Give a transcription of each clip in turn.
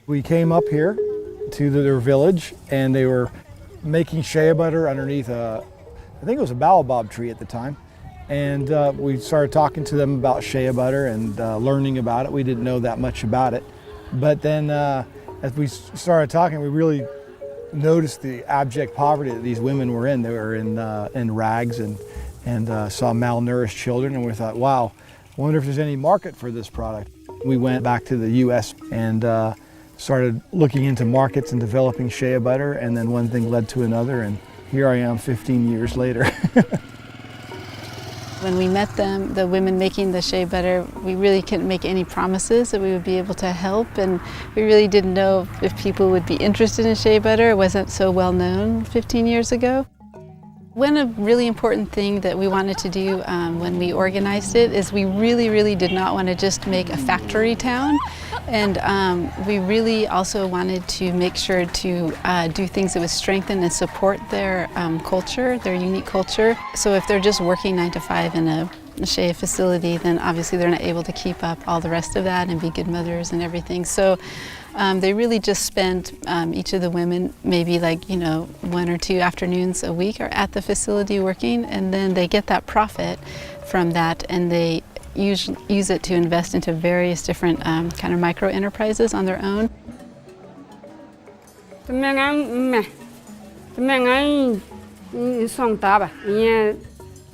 We came up here to their village and they were making shea butter underneath I think it was a baobab tree at the time. And we started talking to them about shea butter and learning about it. We didn't know that much about it. But then as we started talking, we really noticed the abject poverty that these women were in. They were in rags and saw malnourished children, and we thought, wow, I wonder if there's any market for this product. We went back to the US and started looking into markets and developing shea butter, and then one thing led to another, and here I am 15 years later. When we met them, the women making the shea butter, we really couldn't make any promises that we would be able to help, and we really didn't know if people would be interested in shea butter. It wasn't so well known 15 years ago. One really important thing that we wanted to do when we organized it is we really did not want to just make a factory town, and we really also wanted to make sure to do things that would strengthen and support their culture, their unique culture. So if they're just working 9 to 5 in a Shea facility, then obviously they're not able to keep up all the rest of that and be good mothers and everything. So they really just spend, each of the women, maybe 1 or 2 afternoons a week are at the facility working, and then they get that profit from that and they use it to invest into various different kind of micro enterprises on their own.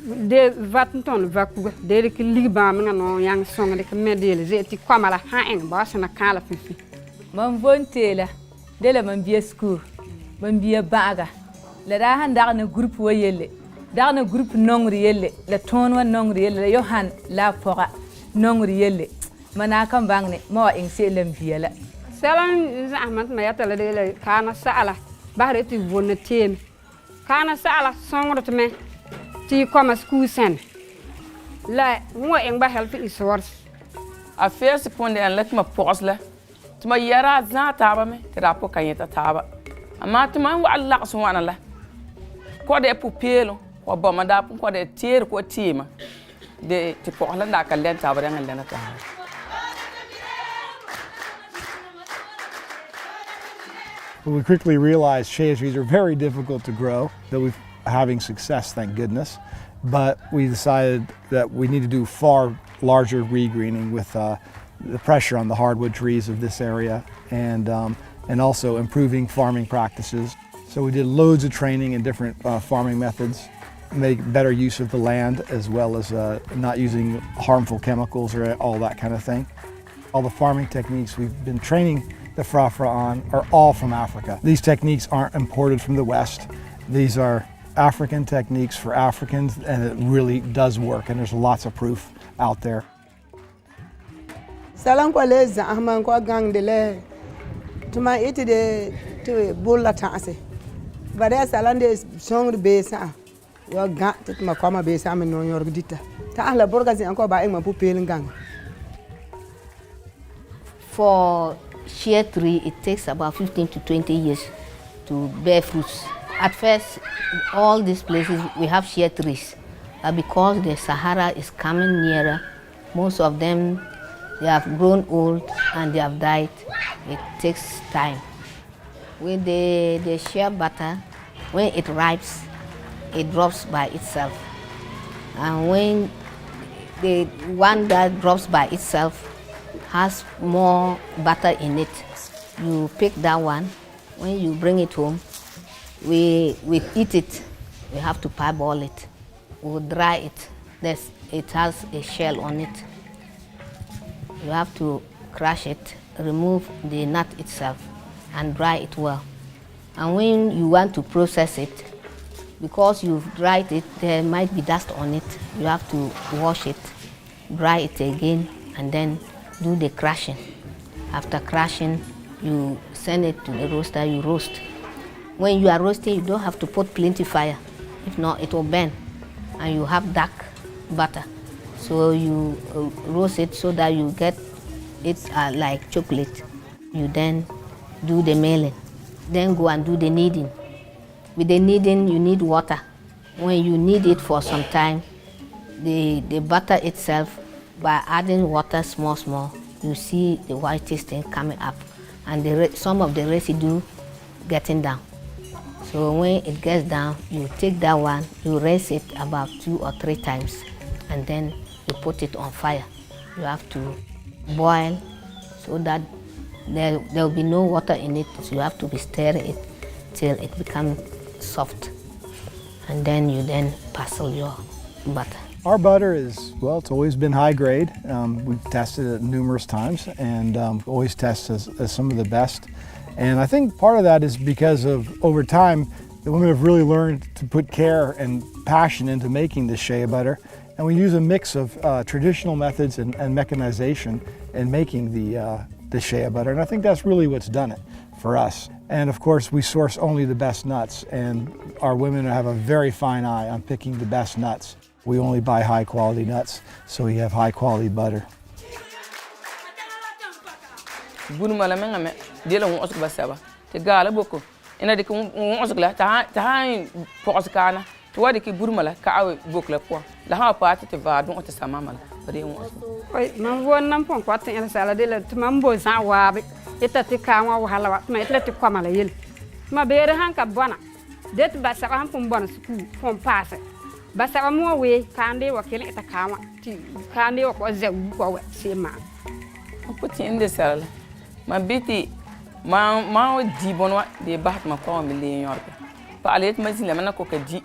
De vattenton vakuga de ke ligba menga no yang song de ke medele zeti kwamala ha eng ba sana kala fifi man vontela de la man biya school man biya baga la da han da na groupe wo yelle da na groupe nongri yelle la ton wa nongri yelle yohan la fora nongri yelle mana kan bangne mo eng se lem biya la salan zahmat ma yatala de la kana sala bahre ti wonna tem kana sala songro to me ti kwama school sen la mo eng ba help resource a first ponde en let ma posla tuma yara za taba me tira po kanyeta taba amma tuma wa Allah subhanahu la ko de pupelo ko boma da ko de tier ko tima de ti po la da kalen taba ren len ta. We quickly realized shea trees are very difficult to grow, that we're having success, thank goodness, but we decided that we need to do far larger regreening with the pressure on the hardwood trees of this area and also improving farming practices. So we did loads of training in different farming methods, make better use of the land as well as not using harmful chemicals or all that kind of thing. All the farming techniques we've been training the Frafra on are all from Africa. These techniques aren't imported from the West. These are African techniques for Africans, and it really does work, and there's lots of proof out there. Salam kwa leza ahman kwa gang de le tuma iti de to bulla tase bare salande song de besa yo ga tuma kwa ma besa men no yor dita ta ala borga zi anko ba en ma pupel gang. For shea tree, it takes about 15 to 20 years to bear fruits. At first, all these places we have shea trees, but because the Sahara is coming nearer, most of them they have grown old and they have died. It takes time. With the shea butter, when it ripens, it drops by itself. And when the one that drops by itself has more butter in it, you pick that one. When you bring it home, we eat it. We have to parboil it. We'll dry it. It has a shell on it. You have to crush it, remove the nut itself, and dry it well. And when you want to process it, because you've dried it, there might be dust on it. You have to wash it, dry it again, and then do the crushing. After crushing, you send it to the roaster, you roast. When you are roasting, you don't have to put plenty fire. If not, it will burn, and you have dark butter. So you roast it so that you get it like chocolate. You then do the milling. Then go and do the kneading. With the kneading, you need water. When you knead it for some time, the butter itself, by adding water small, you see the whitest thing coming up. and some of the residue getting down. So when it gets down, you take that one, you rinse it about 2 or 3 times, and then you put it on fire. You have to boil so that there will be no water in it, so you have to be stirring it till it becomes soft. And then you then parcel your butter. Our butter is, well, it's always been high grade. We've tested it numerous times and always tested as some of the best. And I think part of that is because of, over time, the women have really learned to put care and passion into making the shea butter. And we use a mix of traditional methods and mechanization in making the shea butter. And I think that's really what's done it for us. And of course, we source only the best nuts, and our women have a very fine eye on picking the best nuts. We only buy high quality nuts, so we have high quality butter. Bunuma la menga me de la wons ba saba te gala boko ina de ko wons la ta pos kana to wadi ki burma la ka awe bok la po la ha pa te va don te sama mal bari wons oi man won nam pon kwat ina sala de la tumam bo sa wa be ita te ka wa wahala wa ma ita te kwamala yel ma bere han ka bona det ba sa han pon bona sku pon passe ba sa mo we kande wa kele ita kawa ti kande wa ko zewu ko wa sema ko ti inde sala ma biti ma di bonwa de bahat ma ko mi le yorbe pa alet ma zina mana ko ka di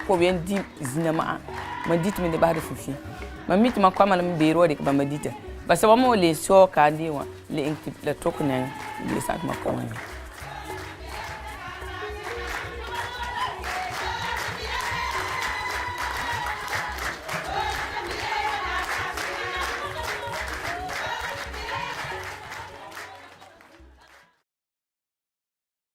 ko ben di zina ma dit mi de bahat fifi ma mit ma ko ma mi bero de ba ma dita ba sa mo le so ka ndi wa le inti le tok ne le sa ma ko